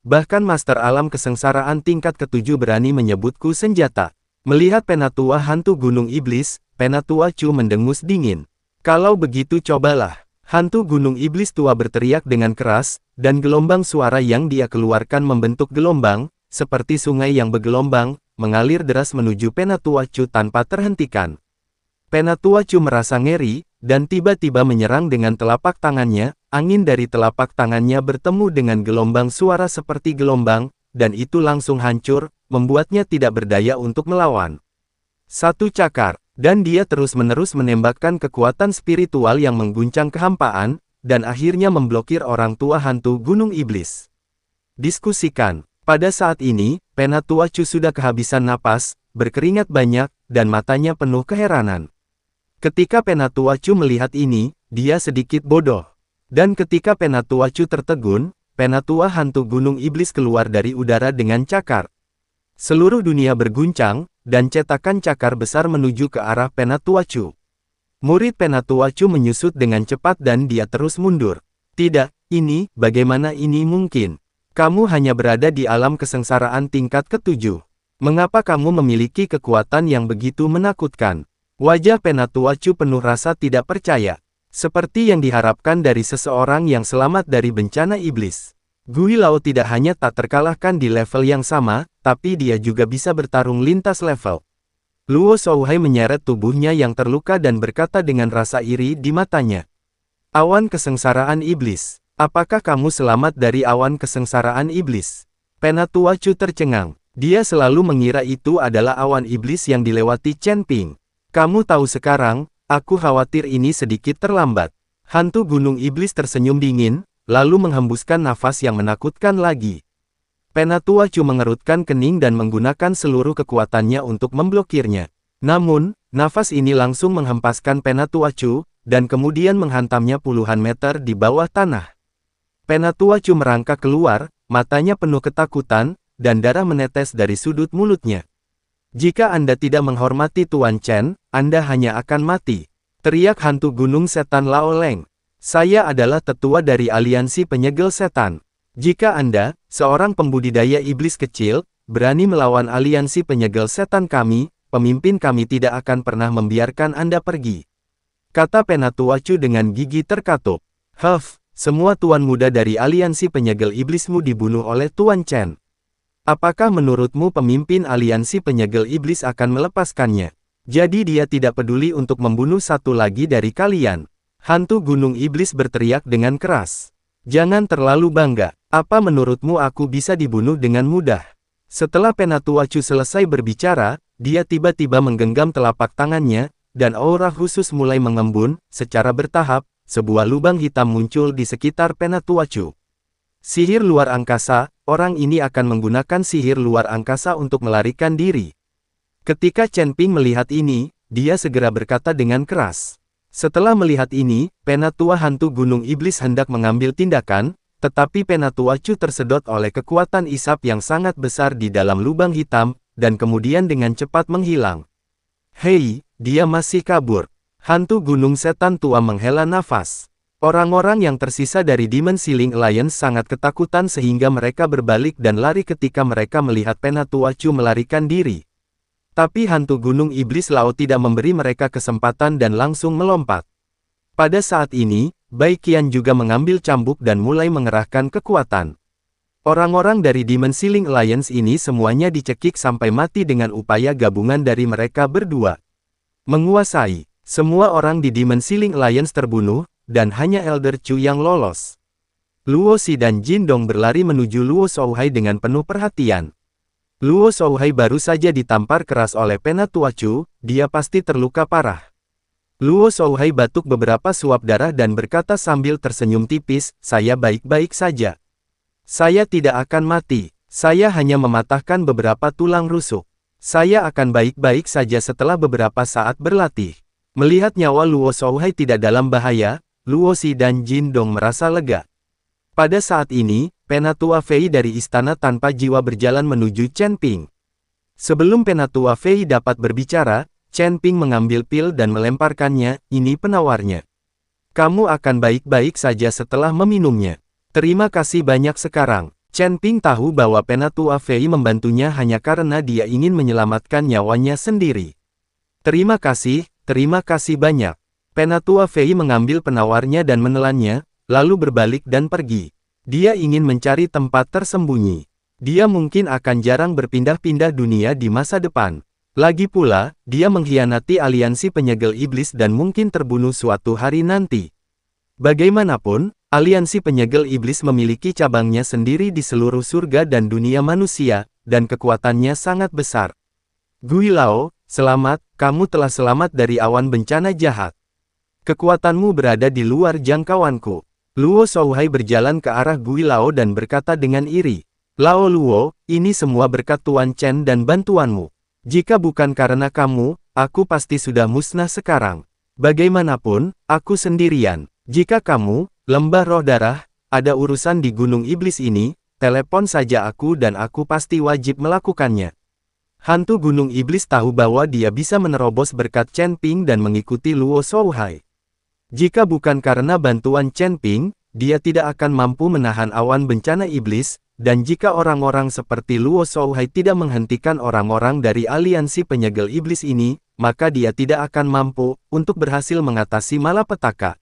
Bahkan Master Alam Kesengsaraan tingkat ke-7 berani menyebutku senjata. Melihat Penatua Hantu Gunung Iblis, Penatua Chu mendengus dingin. Kalau begitu cobalah. Hantu Gunung Iblis tua berteriak dengan keras, dan gelombang suara yang dia keluarkan membentuk gelombang, seperti sungai yang bergelombang, mengalir deras menuju Penatua Chu tanpa terhentikan. Penatua Chu merasa ngeri, dan tiba-tiba menyerang dengan telapak tangannya. Angin dari telapak tangannya bertemu dengan gelombang suara seperti gelombang, dan itu langsung hancur, membuatnya tidak berdaya untuk melawan. Satu cakar, dan dia terus-menerus menembakkan kekuatan spiritual yang mengguncang kehampaan, dan akhirnya memblokir orang tua hantu Gunung Iblis. Diskusikan. Pada saat ini, Penatua Chu sudah kehabisan napas, berkeringat banyak, dan matanya penuh keheranan. Ketika Penatua Chu melihat ini, dia sedikit bodoh. Dan ketika Penatua Chu tertegun, Penatua Hantu Gunung Iblis keluar dari udara dengan cakar. Seluruh dunia berguncang, dan cetakan cakar besar menuju ke arah Penatua Chu. Murid Penatua Chu menyusut dengan cepat dan dia terus mundur. Tidak, bagaimana ini mungkin? Kamu hanya berada di alam kesengsaraan tingkat ke-7. Mengapa kamu memiliki kekuatan yang begitu menakutkan? Wajah Penatua Chu penuh rasa tidak percaya. Seperti yang diharapkan dari seseorang yang selamat dari bencana iblis. Gui Lao tidak hanya tak terkalahkan di level yang sama, tapi dia juga bisa bertarung lintas level. Luo Shouhai menyeret tubuhnya yang terluka dan berkata dengan rasa iri di matanya. Awan kesengsaraan iblis. Apakah kamu selamat dari awan kesengsaraan iblis? Penatua Chu tercengang. Dia selalu mengira itu adalah awan iblis yang dilewati Chen Ping. Kamu tahu sekarang, aku khawatir ini sedikit terlambat. Hantu Gunung Iblis tersenyum dingin, lalu menghembuskan nafas yang menakutkan lagi. Penatua Chu mengerutkan kening dan menggunakan seluruh kekuatannya untuk memblokirnya. Namun, nafas ini langsung menghempaskan Penatua Chu, dan kemudian menghantamnya puluhan meter di bawah tanah. Penatua Chu merangkak keluar, matanya penuh ketakutan, dan darah menetes dari sudut mulutnya. Jika Anda tidak menghormati Tuan Chen, Anda hanya akan mati. Teriak hantu gunung setan Lao Leng. Saya adalah tetua dari aliansi penyegel setan. Jika Anda, seorang pembudidaya iblis kecil, berani melawan aliansi penyegel setan kami, pemimpin kami tidak akan pernah membiarkan Anda pergi. Kata Penatua Chu dengan gigi terkatup. Semua tuan muda dari aliansi penyegel iblismu dibunuh oleh Tuan Chen. Apakah menurutmu pemimpin aliansi penyegel iblis akan melepaskannya? Jadi dia tidak peduli untuk membunuh satu lagi dari kalian. Hantu Gunung Iblis berteriak dengan keras. Jangan terlalu bangga. Apa menurutmu aku bisa dibunuh dengan mudah? Setelah Penatua Chu selesai berbicara, dia tiba-tiba menggenggam telapak tangannya, dan aura khusus mulai mengembun, secara bertahap, sebuah lubang hitam muncul di sekitar Penatua Chu. Sihir luar angkasa, orang ini akan menggunakan sihir luar angkasa untuk melarikan diri. Ketika Chen Ping melihat ini, dia segera berkata dengan keras. Setelah melihat ini, Penatua Hantu Gunung Iblis hendak mengambil tindakan, tetapi Penatua Chu tersedot oleh kekuatan isap yang sangat besar di dalam lubang hitam, dan kemudian dengan cepat menghilang. Hei, dia masih kabur. Hantu Gunung Setan tua menghela nafas. Orang-orang yang tersisa dari Demon Ceiling Alliance sangat ketakutan sehingga mereka berbalik dan lari ketika mereka melihat Penatua Chu melarikan diri. Tapi hantu Gunung Iblis Lao tidak memberi mereka kesempatan dan langsung melompat. Pada saat ini, Bai Qian juga mengambil cambuk dan mulai mengerahkan kekuatan. Orang-orang dari Demon Ceiling Alliance ini semuanya dicekik sampai mati dengan upaya gabungan dari mereka berdua. Menguasai. Semua orang di Demon Ceiling Alliance terbunuh, dan hanya Elder Chu yang lolos. Luo Xi dan Jin Dong berlari menuju Luo Shouhai dengan penuh perhatian. Luo Shouhai baru saja ditampar keras oleh Penatua Chu, dia pasti terluka parah. Luo Shouhai batuk beberapa suap darah dan berkata sambil tersenyum tipis, saya baik-baik saja. Saya tidak akan mati, saya hanya mematahkan beberapa tulang rusuk. Saya akan baik-baik saja setelah beberapa saat berlatih. Melihat nyawa Luo Shouhai tidak dalam bahaya, Luo Xi dan Jin Dong merasa lega. Pada saat ini, Penatua Fei dari istana tanpa jiwa berjalan menuju Chen Ping. Sebelum Penatua Fei dapat berbicara, Chen Ping mengambil pil dan melemparkannya, ini penawarnya. Kamu akan baik-baik saja setelah meminumnya. Terima kasih banyak sekarang. Chen Ping tahu bahwa Penatua Fei membantunya hanya karena dia ingin menyelamatkan nyawanya sendiri. Terima kasih banyak. Penatua Fei mengambil penawarnya dan menelannya, lalu berbalik dan pergi. Dia ingin mencari tempat tersembunyi. Dia mungkin akan jarang berpindah-pindah dunia di masa depan. Lagi pula, dia mengkhianati aliansi penyegel iblis dan mungkin terbunuh suatu hari nanti. Bagaimanapun, aliansi penyegel iblis memiliki cabangnya sendiri di seluruh surga dan dunia manusia, dan kekuatannya sangat besar. Gui Lao, selamat, kamu telah selamat dari awan bencana jahat. Kekuatanmu berada di luar jangkauanku. Luo Shouhai berjalan ke arah Gui Lao dan berkata dengan iri, Lao Luo, ini semua berkat Tuan Chen dan bantuanmu. Jika bukan karena kamu, aku pasti sudah musnah sekarang. Bagaimanapun, aku sendirian. Jika kamu, Lembah Roh Darah, ada urusan di Gunung Iblis ini, telepon saja aku dan aku pasti wajib melakukannya. Hantu Gunung Iblis tahu bahwa dia bisa menerobos berkat Chen Ping dan mengikuti Luo Shouhai. Jika bukan karena bantuan Chen Ping, dia tidak akan mampu menahan awan bencana iblis, dan jika orang-orang seperti Luo Shouhai tidak menghentikan orang-orang dari aliansi penyegel iblis ini, maka dia tidak akan mampu untuk berhasil mengatasi malapetaka.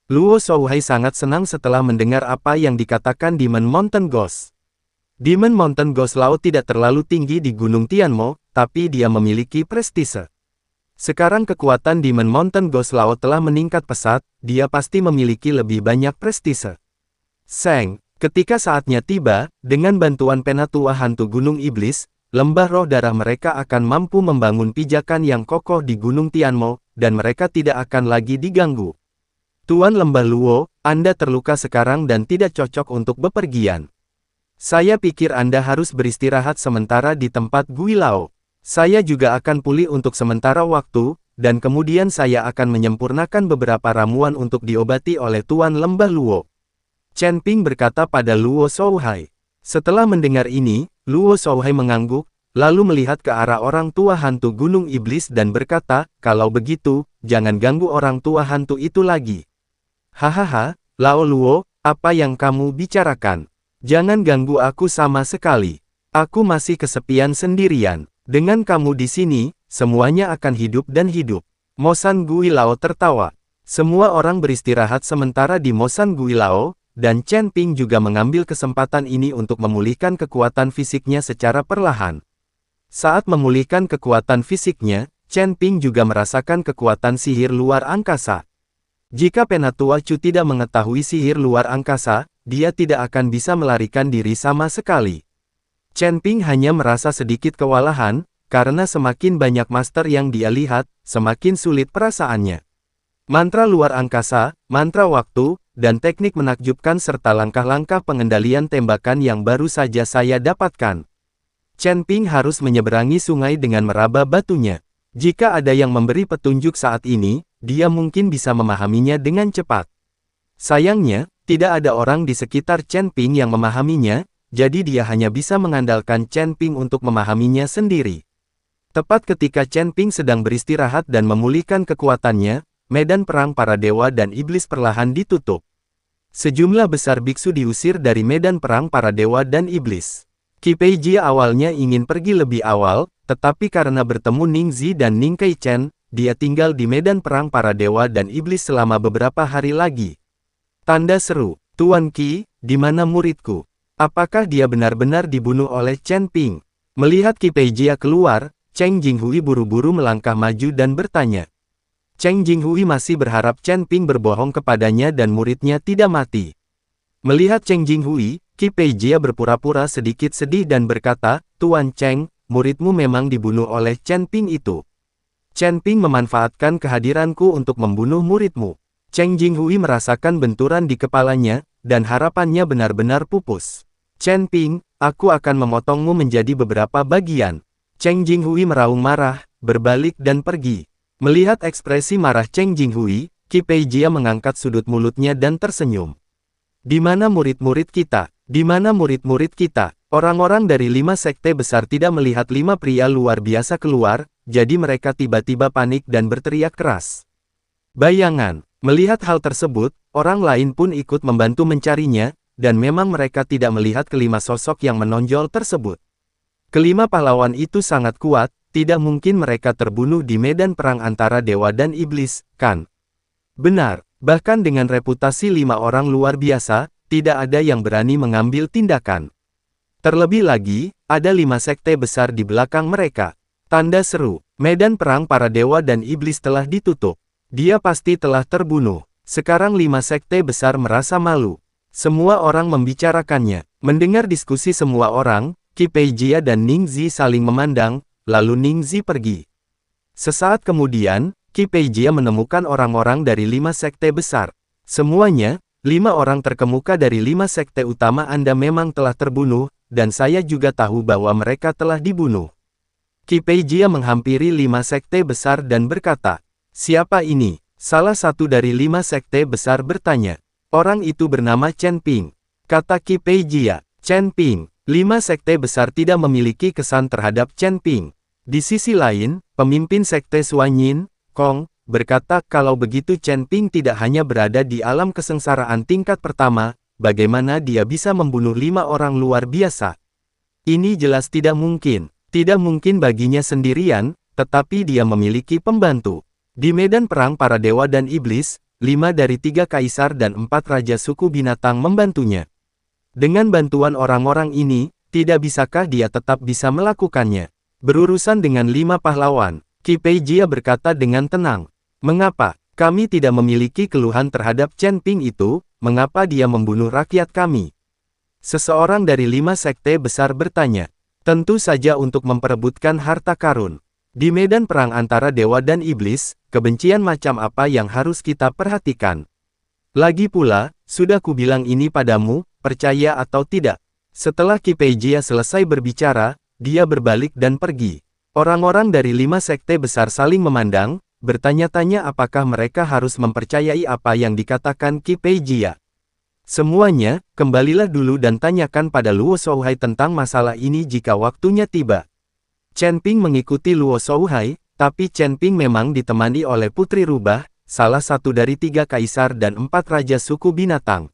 Luo Shouhai sangat senang setelah mendengar apa yang dikatakan Demon Mountain Ghost. Demon Mountain Ghost Lao tidak terlalu tinggi di Gunung Tianmo, tapi dia memiliki prestise. Sekarang kekuatan Demon Mountain Ghost Lao telah meningkat pesat, dia pasti memiliki lebih banyak prestise. Seng, ketika saatnya tiba, dengan bantuan Penatua Hantu Gunung Iblis, Lembah Roh Darah mereka akan mampu membangun pijakan yang kokoh di Gunung Tianmo, dan mereka tidak akan lagi diganggu. Tuan Lembah Luo, Anda terluka sekarang dan tidak cocok untuk bepergian. Saya pikir Anda harus beristirahat sementara di tempat Gui Lao. Saya juga akan pulih untuk sementara waktu, dan kemudian saya akan menyempurnakan beberapa ramuan untuk diobati oleh Tuan Lembah Luo. Chen Ping berkata pada Luo Shouhai. Setelah mendengar ini, Luo Shouhai mengangguk, lalu melihat ke arah orang tua hantu Gunung Iblis dan berkata, kalau begitu, jangan ganggu orang tua hantu itu lagi. Hahaha, Lao Luo, apa yang kamu bicarakan? Jangan ganggu aku sama sekali. Aku masih kesepian sendirian. Dengan kamu di sini, semuanya akan hidup dan hidup. Mosan Gui Lao tertawa. Semua orang beristirahat sementara di Mosan Gui Lao, dan Chen Ping juga mengambil kesempatan ini untuk memulihkan kekuatan fisiknya secara perlahan. Saat memulihkan kekuatan fisiknya, Chen Ping juga merasakan kekuatan sihir luar angkasa. Jika Penatua Chu tidak mengetahui sihir luar angkasa, dia tidak akan bisa melarikan diri sama sekali. Chen Ping hanya merasa sedikit kewalahan, karena semakin banyak master yang dia lihat, semakin sulit perasaannya. Mantra luar angkasa, mantra waktu, dan teknik menakjubkan serta langkah-langkah pengendalian tembakan yang baru saja saya dapatkan. Chen Ping harus menyeberangi sungai dengan meraba batunya. Jika ada yang memberi petunjuk saat ini, dia mungkin bisa memahaminya dengan cepat. Sayangnya, tidak ada orang di sekitar Chen Ping yang memahaminya, jadi dia hanya bisa mengandalkan Chen Ping untuk memahaminya sendiri. Tepat ketika Chen Ping sedang beristirahat dan memulihkan kekuatannya, medan perang para dewa dan iblis perlahan ditutup. Sejumlah besar biksu diusir dari medan perang para dewa dan iblis. Qi Peijia awalnya ingin pergi lebih awal, tetapi karena bertemu Ning Zi dan Ning Keichen, dia tinggal di medan perang para dewa dan iblis selama beberapa hari lagi. Tanda seru, Tuan Qi, di mana muridku? Apakah dia benar-benar dibunuh oleh Chen Ping? Melihat Qi Peijia keluar, Cheng Jinghui buru-buru melangkah maju dan bertanya. Cheng Jinghui masih berharap Chen Ping berbohong kepadanya dan muridnya tidak mati. Melihat Cheng Jinghui, Qi Peijia berpura-pura sedikit sedih dan berkata, Tuan Cheng, muridmu memang dibunuh oleh Chen Ping itu. Chen Ping memanfaatkan kehadiranku untuk membunuh muridmu. Cheng Jinghui merasakan benturan di kepalanya, dan harapannya benar-benar pupus. Chen Ping, aku akan memotongmu menjadi beberapa bagian. Cheng Jinghui meraung marah, berbalik dan pergi. Melihat ekspresi marah Cheng Jinghui, Qi Peijia mengangkat sudut mulutnya dan tersenyum. Di mana murid-murid kita? Di mana murid-murid kita? Orang-orang dari 5 sekte besar tidak melihat 5 pria luar biasa keluar, jadi mereka tiba-tiba panik dan berteriak keras. Bayangan, melihat hal tersebut, orang lain pun ikut membantu mencarinya, dan memang mereka tidak melihat kelima sosok yang menonjol tersebut. Kelima pahlawan itu sangat kuat, tidak mungkin mereka terbunuh di medan perang antara dewa dan iblis, kan? Benar, bahkan dengan reputasi 5 orang luar biasa, tidak ada yang berani mengambil tindakan. Terlebih lagi, ada 5 sekte besar di belakang mereka. Tanda seru, medan perang para dewa dan iblis telah ditutup. Dia pasti telah terbunuh. Sekarang 5 sekte besar merasa malu. Semua orang membicarakannya. Mendengar diskusi semua orang, Qi Peijia dan Ning Zi saling memandang, lalu Ning Zi pergi. Sesaat kemudian, Qi Peijia menemukan orang-orang dari 5 sekte besar. Semuanya, 5 orang terkemuka dari 5 sekte utama Anda memang telah terbunuh, dan saya juga tahu bahwa mereka telah dibunuh. Qi Peijia menghampiri 5 sekte besar dan berkata, "Siapa ini?" Salah satu dari 5 sekte besar bertanya. "Orang itu bernama Chen Ping," kata Qi Peijia. Chen Ping. 5 sekte besar tidak memiliki kesan terhadap Chen Ping. Di sisi lain, pemimpin sekte Suanyin, Kong, berkata kalau begitu Chen Ping tidak hanya berada di alam kesengsaraan tingkat pertama, bagaimana dia bisa membunuh 5 orang luar biasa? Ini jelas tidak mungkin. Tidak mungkin baginya sendirian, tetapi dia memiliki pembantu. Di medan perang para dewa dan iblis, 5 dari 3 kaisar dan 4 raja suku binatang membantunya. Dengan bantuan orang-orang ini, tidak bisakah dia tetap bisa melakukannya? Berurusan dengan 5 pahlawan, Qi Peijia berkata dengan tenang. "Mengapa? Kami tidak memiliki keluhan terhadap Chen Ping itu, mengapa dia membunuh rakyat kami?" Seseorang dari 5 sekte besar bertanya. "Tentu saja untuk memperebutkan harta karun. Di medan perang antara dewa dan iblis, kebencian macam apa yang harus kita perhatikan? Lagi pula, sudah kubilang ini padamu, percaya atau tidak." Setelah Qi Peijia selesai berbicara, dia berbalik dan pergi. Orang-orang dari 5 sekte besar saling memandang, bertanya-tanya apakah mereka harus mempercayai apa yang dikatakan Qi Peijia. "Semuanya, kembalilah dulu dan tanyakan pada Luo Shouhai tentang masalah ini jika waktunya tiba." Chen Ping mengikuti Luo Shouhai, tapi Chen Ping memang ditemani oleh Putri Rubah, salah satu dari 3 kaisar dan 4 raja suku binatang.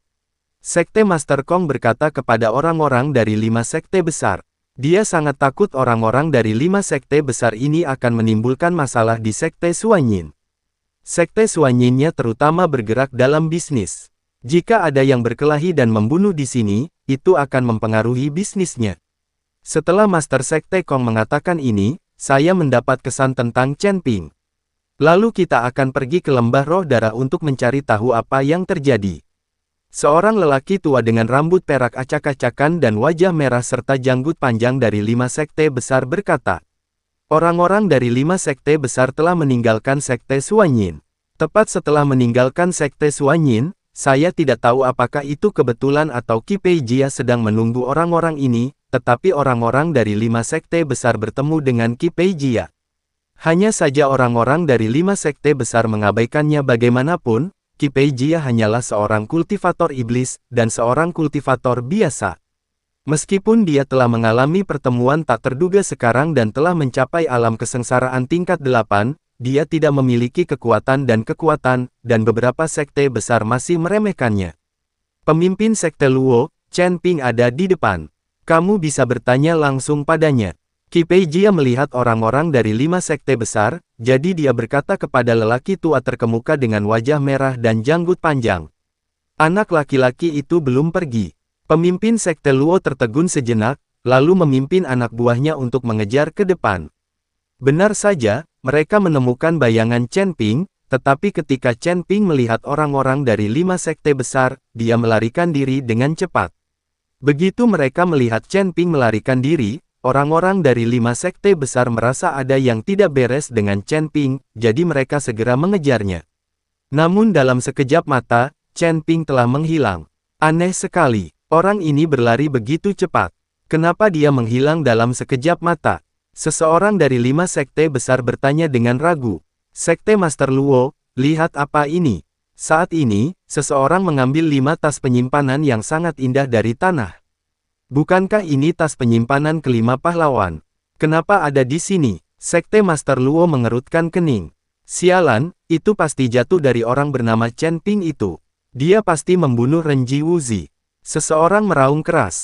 Sekte Master Kong berkata kepada orang-orang dari 5 sekte besar. Dia sangat takut orang-orang dari 5 sekte besar ini akan menimbulkan masalah di sekte Suanyin. Sekte Suanyinnya terutama bergerak dalam bisnis. Jika ada yang berkelahi dan membunuh di sini, itu akan mempengaruhi bisnisnya. Setelah Master Sekte Kong mengatakan ini, saya mendapat kesan tentang Chen Ping. Lalu kita akan pergi ke lembah roh darah untuk mencari tahu apa yang terjadi. Seorang lelaki tua dengan rambut perak acak-acakan dan wajah merah serta janggut panjang dari 5 sekte besar berkata. Orang-orang dari 5 sekte besar telah meninggalkan sekte Suanyin. Tepat setelah meninggalkan sekte Suanyin, saya tidak tahu apakah itu kebetulan atau Qi Peijia sedang menunggu orang-orang ini, tetapi orang-orang dari 5 sekte besar bertemu dengan Qi Peijia. Hanya saja orang-orang dari 5 sekte besar mengabaikannya bagaimanapun. Qi Peijia hanyalah seorang kultivator iblis, dan seorang kultivator biasa. Meskipun dia telah mengalami pertemuan tak terduga sekarang dan telah mencapai alam kesengsaraan tingkat 8, dia tidak memiliki kekuatan, dan beberapa sekte besar masih meremehkannya. Pemimpin sekte Luo, Chen Ping ada di depan. Kamu bisa bertanya langsung padanya. Qi Peijia melihat orang-orang dari 5 sekte besar, jadi dia berkata kepada lelaki tua terkemuka dengan wajah merah dan janggut panjang. Anak laki-laki itu belum pergi. Pemimpin sekte Luo tertegun sejenak, lalu memimpin anak buahnya untuk mengejar ke depan. Benar saja, mereka menemukan bayangan Chen Ping, tetapi ketika Chen Ping melihat orang-orang dari 5 sekte besar, dia melarikan diri dengan cepat. Begitu mereka melihat Chen Ping melarikan diri, orang-orang dari 5 sekte besar merasa ada yang tidak beres dengan Chen Ping, jadi mereka segera mengejarnya. Namun dalam sekejap mata, Chen Ping telah menghilang. Aneh sekali, orang ini berlari begitu cepat. Kenapa dia menghilang dalam sekejap mata? Seseorang dari 5 sekte besar bertanya dengan ragu. Sekte Master Luo, lihat apa ini? Saat ini, seseorang mengambil 5 tas penyimpanan yang sangat indah dari tanah. Bukankah ini tas penyimpanan kelima pahlawan? Kenapa ada di sini? Sekte Master Luo mengerutkan kening. Sialan, itu pasti jatuh dari orang bernama Chen Ping itu. Dia pasti membunuh Renji Wuzi. Seseorang meraung keras.